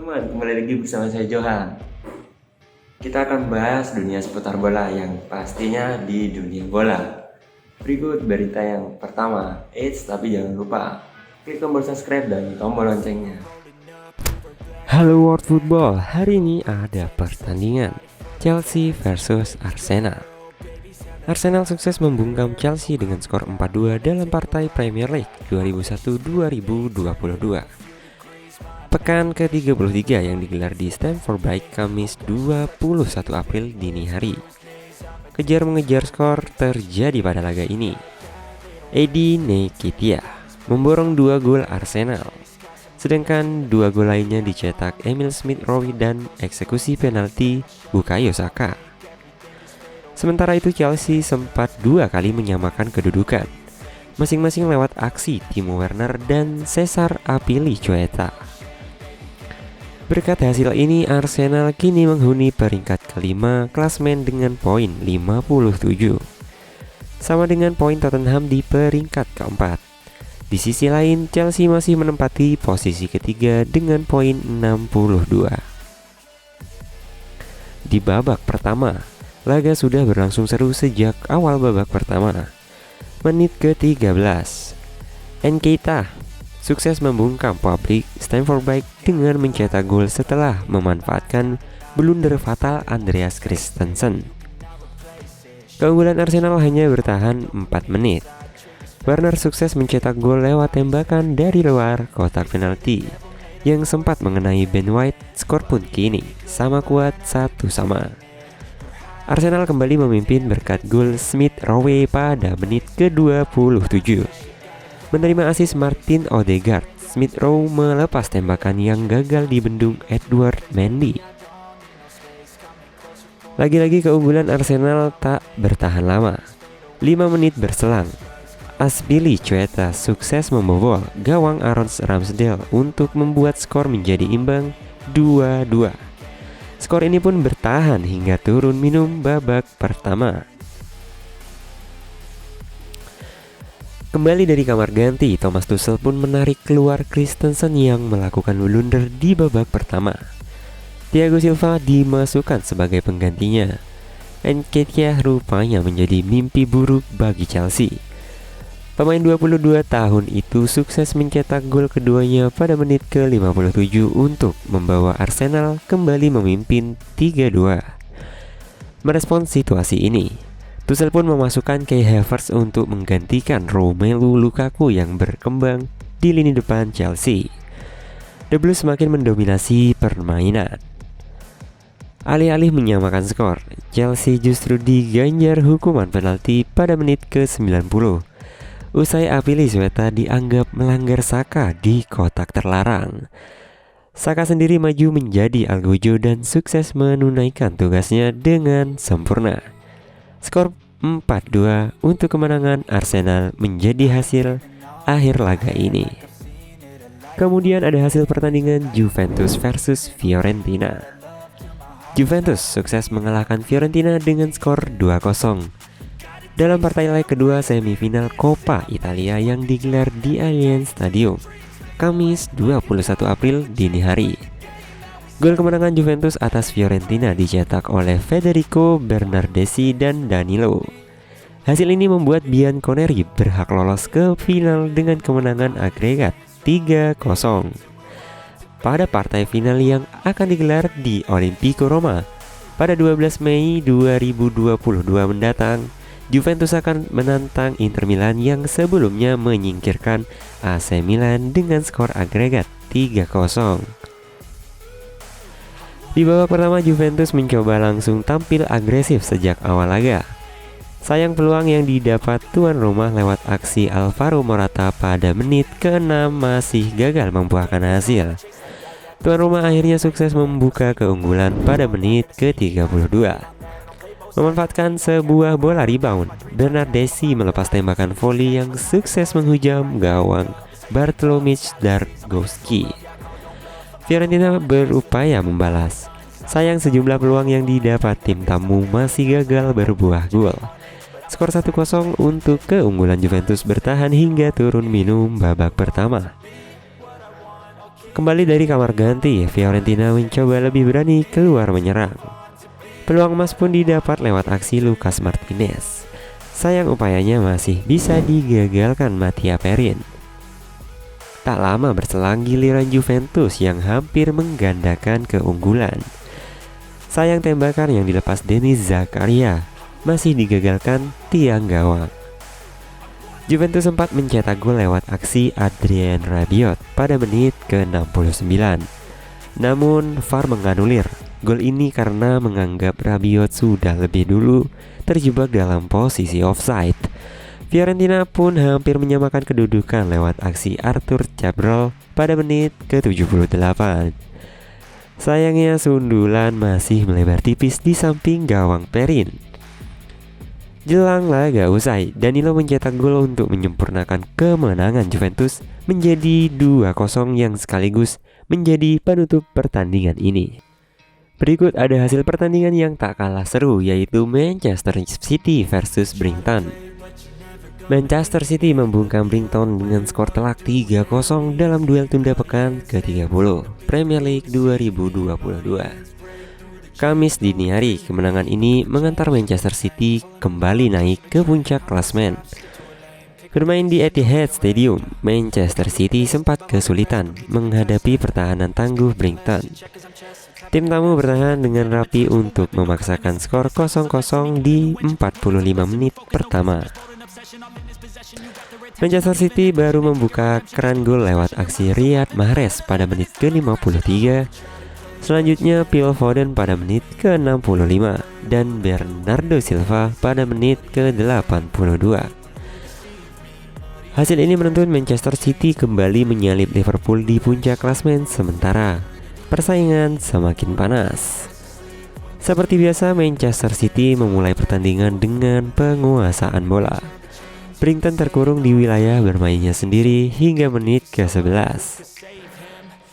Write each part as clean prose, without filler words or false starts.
teman-teman, kembali lagi bersama saya Johan. Kita akan bahas dunia seputar bola yang pastinya di dunia bola. Berikut berita yang pertama. Tapi jangan lupa klik tombol subscribe dan tombol loncengnya. Halo World Football, hari ini ada pertandingan Chelsea versus Arsenal. Arsenal sukses membungkam Chelsea dengan skor 4-2 dalam partai Premier League 2001-2022. Pekan ke-33 yang digelar di Stamford Bridge Kamis 21 April dini hari. Kejar-mengejar skor terjadi pada laga ini. Eddie Nketiah memborong 2 gol Arsenal, sedangkan 2 gol lainnya dicetak Emil Smith-Rowe dan eksekusi penalti Bukayo Saka. Sementara itu Chelsea sempat 2 kali menyamakan kedudukan, masing-masing lewat aksi Timo Werner dan Cesar Azpilicueta. Berkat hasil ini, Arsenal kini menghuni peringkat kelima klasemen dengan poin 57, sama dengan poin Tottenham di peringkat keempat. Di sisi lain, Chelsea masih menempati posisi ketiga dengan poin 62. Di babak pertama, laga sudah berlangsung seru sejak awal babak pertama. Menit ke-13, Nketiah sukses membungkam publik Stamford Bridge dengan mencetak gol setelah memanfaatkan blunder fatal Andreas Christensen. Keunggulan Arsenal hanya bertahan 4 menit. Werner sukses mencetak gol lewat tembakan dari luar kotak penalti yang sempat mengenai Ben White. Skor pun kini sama kuat 1-1. Arsenal kembali memimpin berkat gol Smith-Rowe pada menit ke-27. Menerima asis Martin Odegaard, Smith-Rowe melepas tembakan yang gagal dibendung Edward Mendy. Lagi-lagi keunggulan Arsenal tak bertahan lama. 5 menit berselang, Azpilicueta sukses membobol gawang Aaron Ramsdale untuk membuat skor menjadi imbang 2-2. Skor ini pun bertahan hingga turun minum babak pertama. Kembali dari kamar ganti, Thomas Tuchel pun menarik keluar Christensen yang melakukan blunder di babak pertama. Thiago Silva dimasukkan sebagai penggantinya. Nketiah rupanya menjadi mimpi buruk bagi Chelsea. Pemain 22 tahun itu sukses mencetak gol keduanya pada menit ke-57 untuk membawa Arsenal kembali memimpin 3-2. Merespons situasi ini, Tuchel pun memasukkan Kai Havertz untuk menggantikan Romelu Lukaku yang berkembang di lini depan Chelsea. The Blues semakin mendominasi permainan. Alih-alih menyamakan skor, Chelsea justru diganjar hukuman penalti pada menit ke-90. Usai Azpilicueta dianggap melanggar Saka di kotak terlarang. Saka sendiri maju menjadi algojo dan sukses menunaikan tugasnya dengan sempurna. Skor 4-2 untuk kemenangan Arsenal menjadi hasil akhir laga ini. Kemudian ada hasil pertandingan Juventus versus Fiorentina. Juventus sukses mengalahkan Fiorentina dengan skor 2-0 dalam partai leg kedua semifinal Coppa Italia yang digelar di Allianz Stadium Kamis 21 April dini hari. Gol kemenangan Juventus atas Fiorentina dicetak oleh Federico Bernardeschi dan Danilo. Hasil ini membuat Bianconeri berhak lolos ke final dengan kemenangan agregat 3-0. Pada partai final yang akan digelar di Olimpico Roma pada 12 Mei 2022 mendatang, Juventus akan menantang Inter Milan yang sebelumnya menyingkirkan AC Milan dengan skor agregat 3-0. Di babak pertama, Juventus mencoba langsung tampil agresif sejak awal laga. Sayang peluang yang didapat tuan rumah lewat aksi Alvaro Morata pada menit ke-6 masih gagal membuahkan hasil. Tuan rumah akhirnya sukses membuka keunggulan pada menit ke-32. Memanfaatkan sebuah bola rebound, Bernardeschi melepas tembakan voli yang sukses menghujam gawang Bartłomiej Dragowski. Fiorentina berupaya membalas. Sayang sejumlah peluang yang didapat tim tamu masih gagal berbuah gol. Skor 1-0 untuk keunggulan Juventus bertahan hingga turun minum babak pertama. Kembali dari kamar ganti, Fiorentina mencoba lebih berani keluar menyerang. Peluang emas pun didapat lewat aksi Lucas Martinez. Sayang upayanya masih bisa digagalkan Mattia Perin. Tak lama berselang giliran Juventus yang hampir menggandakan keunggulan. Sayang tembakan yang dilepas Denis Zakaria masih digagalkan tiang gawang. Juventus sempat mencetak gol lewat aksi Adrien Rabiot pada menit ke-69. Namun VAR menganulir gol ini karena menganggap Rabiot sudah lebih dulu terjebak dalam posisi offside. Fiorentina pun hampir menyamakan kedudukan lewat aksi Arthur Cabral pada menit ke-78. Sayangnya sundulan masih melebar tipis di samping gawang Perin. Jelang laga usai, Danilo mencetak gol untuk menyempurnakan kemenangan Juventus menjadi 2-0 yang sekaligus menjadi penutup pertandingan ini. Berikut ada hasil pertandingan yang tak kalah seru, yaitu Manchester City versus Brighton. Manchester City membungkam Brighton dengan skor telak 3-0 dalam duel tunda pekan ke-30 Premier League 2022. Kamis dini hari, kemenangan ini mengantar Manchester City kembali naik ke puncak klasemen. Bermain di Etihad Stadium, Manchester City sempat kesulitan menghadapi pertahanan tangguh Brighton. Tim tamu bertahan dengan rapi untuk memaksakan skor 0-0 di 45 menit pertama. Manchester City baru membuka keran gol lewat aksi Riyad Mahrez pada menit ke-53. Selanjutnya Phil Foden pada menit ke-65 dan Bernardo Silva pada menit ke-82. Hasil ini menuntun Manchester City kembali menyalip Liverpool di puncak klasemen sementara persaingan semakin panas. Seperti biasa, Manchester City memulai pertandingan dengan penguasaan bola. Brighton terkurung di wilayah bermainnya sendiri hingga menit ke-11.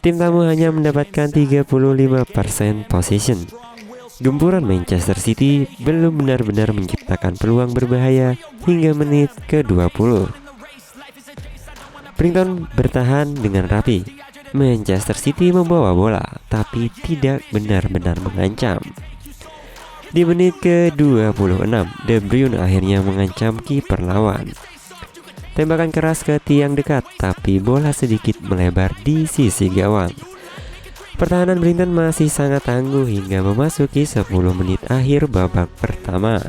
Tim tamu hanya mendapatkan 35% possession. Gempuran Manchester City belum benar-benar menciptakan peluang berbahaya hingga menit ke-20. Brighton bertahan dengan rapi. Manchester City membawa bola, tapi tidak benar-benar mengancam. Di menit ke-26, De Bruyne akhirnya mengancam kiper lawan. Tembakan keras ke tiang dekat, tapi bola sedikit melebar di sisi gawang. Pertahanan Brighton masih sangat tangguh hingga memasuki 10 menit akhir babak pertama.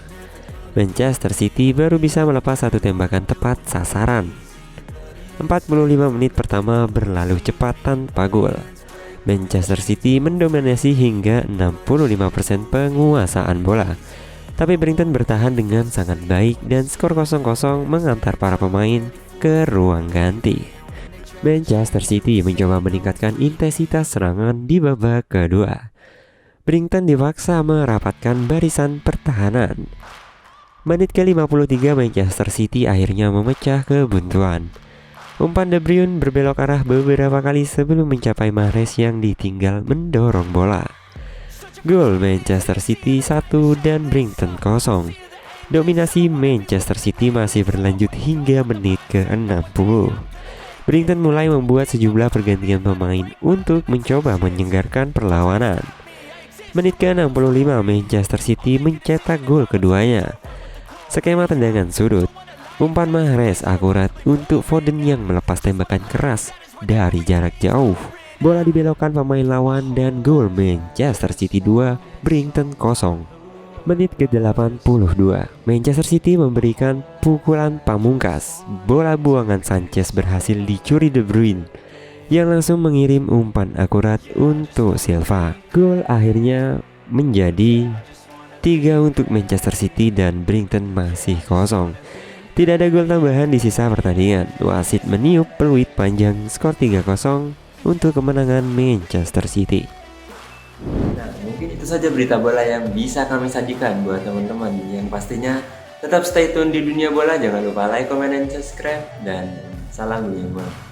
Manchester City baru bisa melepas satu tembakan tepat sasaran. 45 menit pertama berlalu cepat tanpa gol. Manchester City mendominasi hingga 65% penguasaan bola. Tapi Brighton bertahan dengan sangat baik dan skor 0-0 mengantar para pemain ke ruang ganti. Manchester City mencoba meningkatkan intensitas serangan di babak kedua. Brighton dipaksa merapatkan barisan pertahanan. Menit ke-53 Manchester City akhirnya memecah kebuntuan. Umpan De Bruyne berbelok arah beberapa kali sebelum mencapai Mahrez yang ditinggal mendorong bola. Gol Manchester City 1 dan Brighton 0. Dominasi Manchester City masih berlanjut hingga menit ke-60. Brighton mulai membuat sejumlah pergantian pemain untuk mencoba menyegarkan perlawanan. Menit ke-65 Manchester City mencetak gol keduanya. Skema tendangan sudut. Umpan Mahrez akurat untuk Foden yang melepas tembakan keras dari jarak jauh. Bola dibelokkan pemain lawan dan gol Manchester City 2, Brighton 0. Menit ke-82, Manchester City memberikan pukulan pamungkas. Bola buangan Sanchez berhasil dicuri De Bruyne yang langsung mengirim umpan akurat untuk Silva. Gol akhirnya menjadi 3 untuk Manchester City dan Brighton masih kosong. Tidak ada gol tambahan di sisa pertandingan. Wasit meniup peluit panjang, skor 3-0 untuk kemenangan Manchester City. Nah, mungkin itu saja berita bola yang bisa kami sajikan buat teman-teman. Yang pastinya tetap stay tune di dunia bola. Jangan lupa like, comment, dan subscribe. Dan salam dunia bola.